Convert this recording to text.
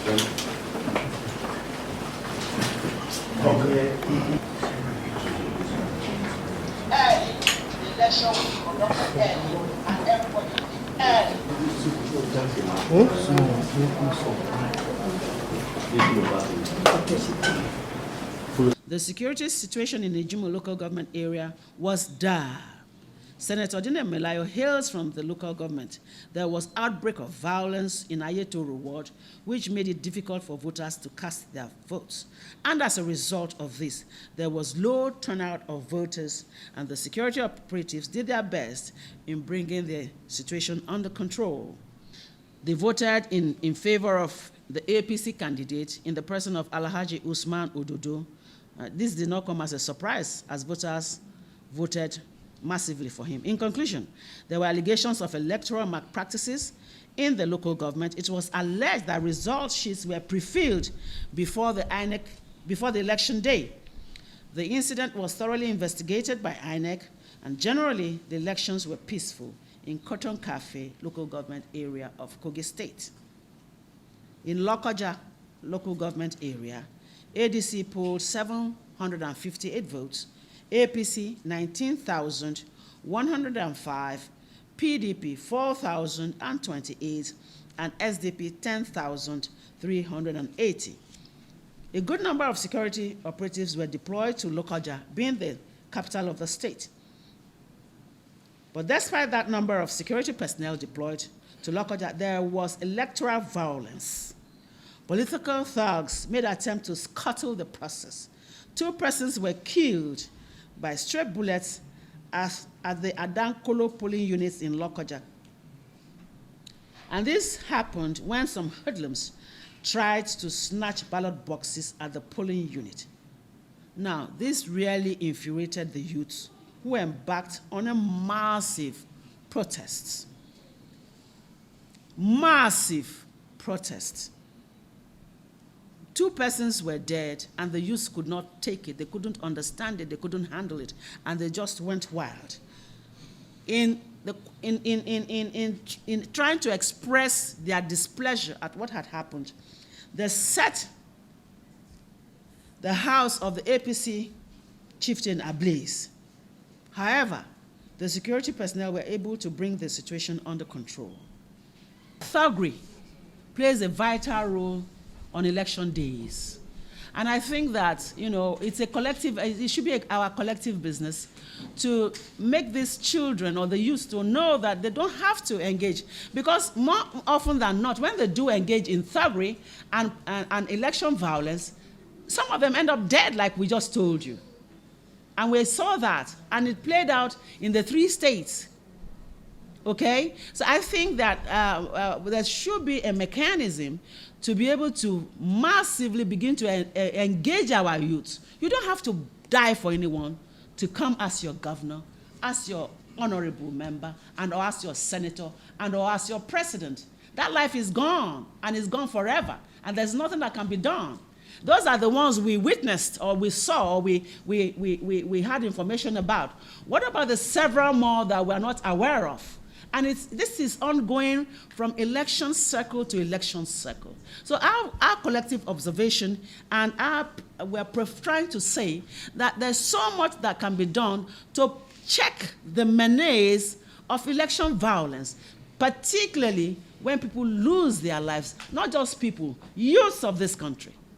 Election will be conducted early, and everybody early. The security situation in the Ejimo local government area was dire. Senator Dine Melayo hails from the local government. There was outbreak of violence in Ayetoro ward, which made it difficult for voters to cast their votes. And as a result of this, there was low turnout of voters, and the security operatives did their best in bringing the situation under control. They voted in favor of the APC candidate in the person of Alhaji Usman Ododo. This did not come as a surprise, as voters voted massively for him. In conclusion, there were allegations of electoral malpractices in the local government. It was alleged that result sheets were pre-filled before the INEC, before the election day. The incident was thoroughly investigated by INEC, and generally the elections were peaceful in Cotton Cafe local government area of KOGI State. In Lokoja local government area, ADC polled 758 votes, APC 19,105, PDP 4,028, and SDP 10,380. A good number of security operatives were deployed to Lokoja, being the capital of the state. But despite that number of security personnel deployed to Lokoja, there was electoral violence. Political thugs made attempts to scuttle the process. 2 persons were killed by stray bullets at the Adankolo polling units in Lokoja. And this happened when some hoodlums tried to snatch ballot boxes at the polling unit. Now, this really infuriated the youths who embarked on a massive protest. Massive protest. 2 persons were dead, and the youths could not take it. They couldn't understand it. They couldn't handle it, and they just went wild. In trying to express their displeasure at what had happened, they set the house of the APC chieftain ablaze. However, the security personnel were able to bring the situation under control. Thuggery plays a vital role on election days. And I think that, it's a collective, it should be our collective business to make these children or the youth to know that they don't have to engage. Because more often than not, when they do engage in thuggery and election violence, some of them end up dead, like we just told you. And we saw that, and it played out in the 3 states. Okay? So I think that there should be a mechanism to be able to massively begin to engage our youth. You don't have to die for anyone to come as your governor, as your honorable member, or as your senator, or as your president. That life is gone, and it's gone forever, and there's nothing that can be done. Those are the ones we witnessed, or we saw, or we had information about. What about the several more that we're not aware of? And this is ongoing from election circle to election circle. So our collective observation, and we're trying to say that there's so much that can be done to check the menace of election violence, particularly when people lose their lives, not just people, youths of this country.